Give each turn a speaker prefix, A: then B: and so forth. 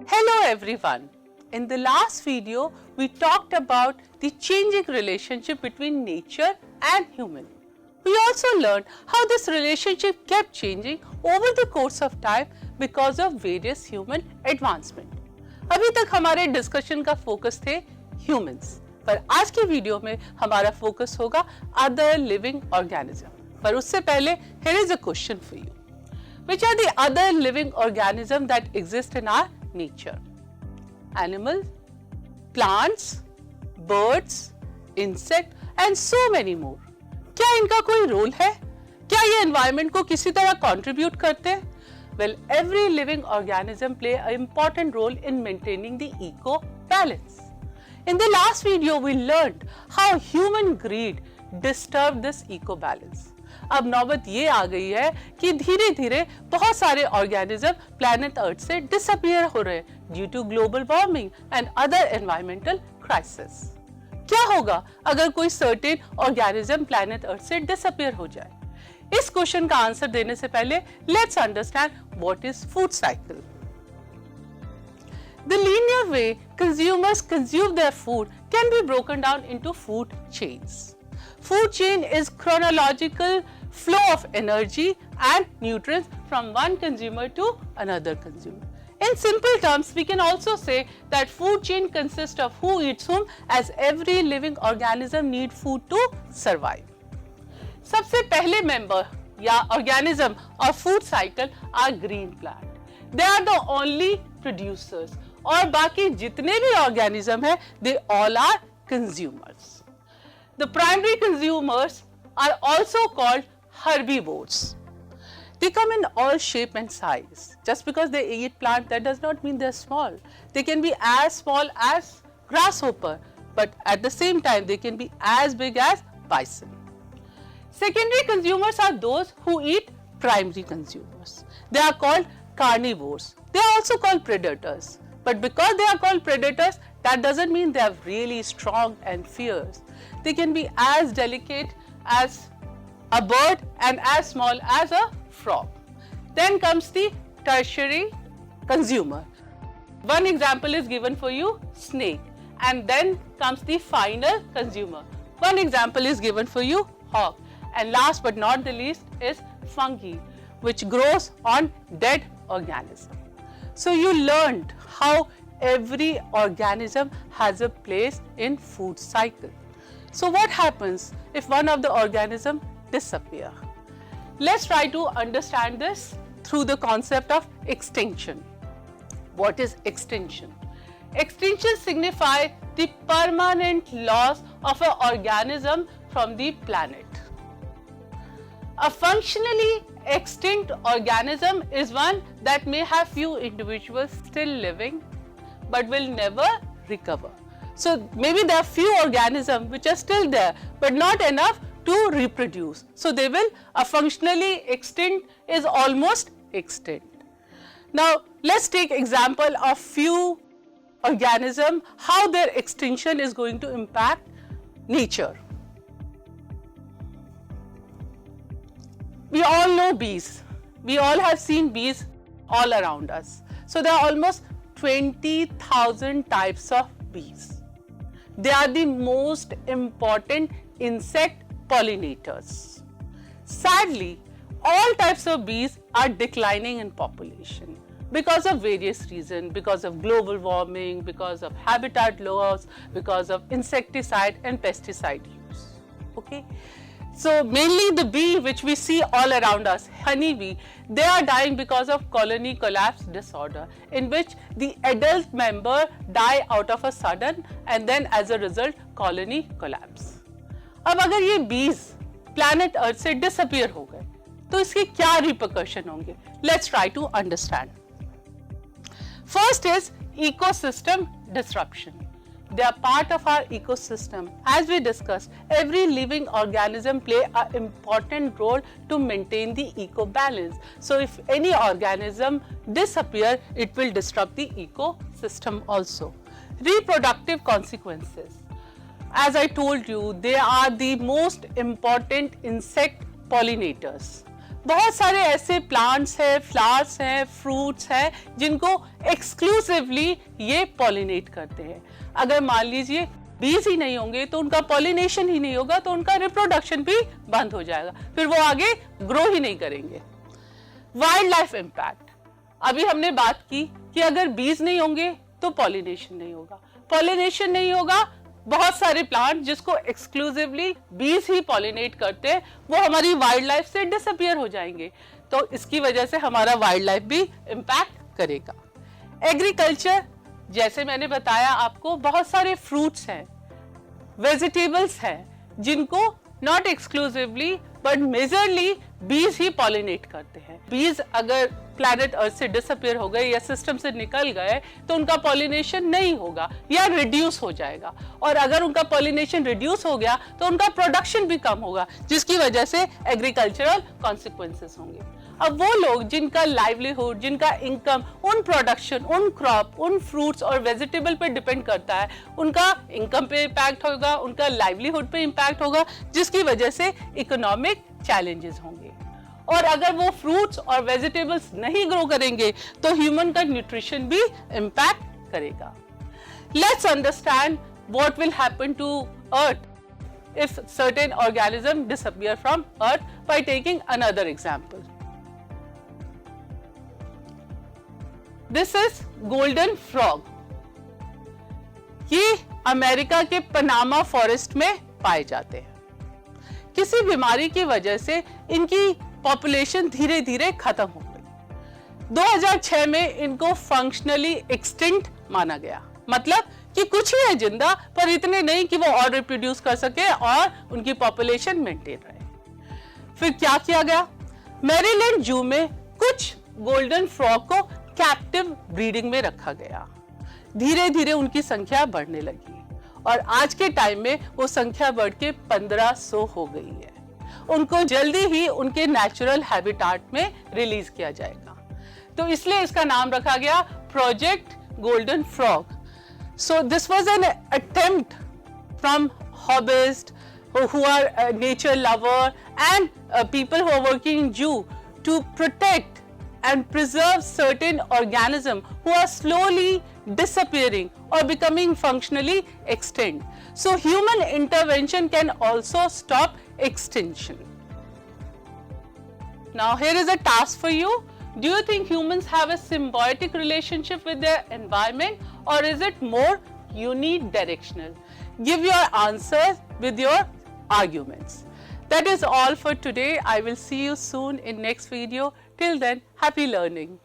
A: Hello everyone. In the last video, we talked about the changing relationship between nature and human. We also learned how this relationship kept changing over the course of time because of various human advancement. अभी तक हमारे discussion का focus थे humans, पर आज की video में हमारा फोकस होगा अदर लिविंग ऑर्गेनिज्म. पर उससे पहले here is a question for you. Which are the other living organisms that exist in our nature? Animals, plants, birds, insect and so many more. क्या इनका कोई रोल है? क्या ये एनवायरनमेंट को किसी तरह कंट्रीब्यूट करते हैं? Well, every living organism play an important role in maintaining the eco balance. In the last video, we learned how human greed disturbed this eco balance. अब नौबत ये आ गई है कि धीरे धीरे बहुत सारे ऑर्गेनिज्म प्लैनेट अर्थ से डिसअपीयर हो रहे हैं due to global warming and other environmental crisis. क्या होगा अगर कोई सर्टेन ऑर्गेनिज्म प्लैनेट अर्थ से डिसअपीयर हो जाए? इस क्वेश्चन का आंसर देने से पहले let's understand what is food cycle. The linear way consumers consume their food can be broken down into food chains. Food chain is chronological flow of energy and nutrients from one consumer to another consumer. In simple terms, we can also say that food chain consists of who eats whom, as every living organism need food to survive. सबसे पहले member या organism of food cycle are green plant. They are the only producers. और बाकी जितने भी organism है, they all are consumers. The primary consumers are also called herbivores. They come in all shape and size. Just because they eat plant, that does not mean they're small. They can be as small as grasshopper, but at the same time, they can be as big as bison. Secondary consumers are those who eat primary consumers. They are called carnivores. They are also called predators. But because they are called predators, that doesn't mean they are really strong and fierce. They can be as delicate as a bird and as small as a frog. Then comes the tertiary consumer. One example is given for you, snake. And then comes the final consumer. One example is given for you, hawk. And last but not the least is fungi, which grows on dead organism. So you learned how every organism has a place in food cycle. So what happens if one of the organism disappear? Let's try to understand this through the concept of extinction. What is extinction? Extinction signify the permanent loss of an organism from the planet. A functionally extinct organism is one that may have few individuals still living but will never recover. So maybe there are few organisms which are still there but not enough to reproduce. So they will, a functionally extinct is almost extinct. Now let's take example of few organisms, how their extinction is going to impact nature. We all know bees. We all have seen bees all around us. So there are almost 20,000 types of bees. They are the most important insect pollinators. Sadly, all types of bees are declining in population because of various reasons, because of global warming, because of habitat loss, because of insecticide and pesticide use. Okay. So mainly the bee which we see all around us, honeybee, they are dying because of colony collapse disorder, in which the adult member die out of a sudden and then as a result colony collapse. अब अगर ये bees planet Earth से disappear हो गए, तो इसके क्या repercussion होंगे? Let's try to understand. First is ecosystem disruption. They are part of our ecosystem. As we discussed, every living organism play an important role to maintain the eco balance. So if any organism disappear, it will disrupt the ecosystem also. Reproductive consequences. as I told you, they are the most important insect pollinators. बहुत सारे ऐसे plants हैं, flowers हैं, fruits हैं जिनको exclusively ये pollinate करते हैं. अगर मान लीजिए बीज ही नहीं होंगे तो उनका पॉलिनेशन ही नहीं होगा, तो उनका रिप्रोडक्शन भी बंद हो जाएगा, फिर वो आगे ग्रो ही नहीं करेंगे. Wild life impact. अभी हमने बात की कि अगर बीज नहीं होंगे तो पॉलिनेशन नहीं होगा, पॉलिनेशन नहीं होगा, बहुत सारे प्लांट जिसको एक्सक्लूसिवली बीज ही पॉलिनेट करते हैं वो हमारी वाइल्ड लाइफ से डिसअपियर हो जाएंगे. तो इसकी वजह से हमारा वाइल्ड लाइफ भी इम्पैक्ट करेगा. एग्रीकल्चर, जैसे मैंने बताया आपको, बहुत सारे फ्रूट्स हैं, वेजिटेबल्स हैं जिनको नॉट एक्सक्लूसिवली बट मेजरली बीज ही पॉलिनेट करते हैं. बीज अगर प्लैनेट अर्थ से डिसअपियर हो गए या सिस्टम से निकल गए तो उनका पॉलिनेशन नहीं होगा या रिड्यूस हो जाएगा, और अगर उनका पॉलिनेशन रिड्यूस हो गया तो उनका प्रोडक्शन भी कम होगा, जिसकी वजह से एग्रीकल्चरल कॉन्सिक्वेंसेस होंगे. अब वो लोग जिनका लाइवलीहुड, जिनका इनकम उन प्रोडक्शन, उन क्रॉप, उन फ्रूट्स और वेजिटेबल पे डिपेंड करता है, उनका इनकम पे इम्पैक्ट होगा, उनका लाइवलीहुड पे इम्पैक्ट होगा, जिसकी वजह से इकोनॉमिक चैलेंजेस होंगे. और अगर वो फ्रूट्स और वेजिटेबल्स नहीं ग्रो करेंगे तो ह्यूमन का न्यूट्रिशन भी इम्पैक्ट करेगा. Let's understand what will happen to Earth if certain organisms disappear from earth by taking another example. This is golden frog. ये अमेरिका के पनामा फॉरेस्ट में पाए जाते हैं. किसी बीमारी की वजह से इनकी पॉपुलेशन धीरे धीरे खत्म हो गई. 2006 में इनको फंक्शनली एक्सटिंक्ट माना गया, मतलब कि कुछ ही है जिंदा पर इतने नहीं कि वो और रिप्रोड्यूस कर सके और उनकी पॉपुलेशन मेंटेन रहे. फिर क्या किया गया? मैरीलैंड जू में कुछ गोल्डन फ्रॉग को कैप्टिव ब्रीडिंग में रखा गया. धीरे धीरे उनकी संख्या बढ़ने लगी और आज के टाइम में वो संख्या बढ़ के 1500 हो गई है. उनको जल्दी ही उनके नेचुरल हैबिटेट में रिलीज किया जाएगा, तो इसलिए इसका नाम रखा गया project golden frog. So this was an attempt from hobbyists who are nature lover and people who are working in zoo to protect and preserve certain organisms who are slowly disappearing or becoming functionally extinct. So human intervention can also stop extinction. Now here is a task for you. Do you think humans have a symbiotic relationship with their environment, or is it more unidirectional? Give your answers with your arguments. That is all for today. I will see you soon in next video. Till then, happy learning.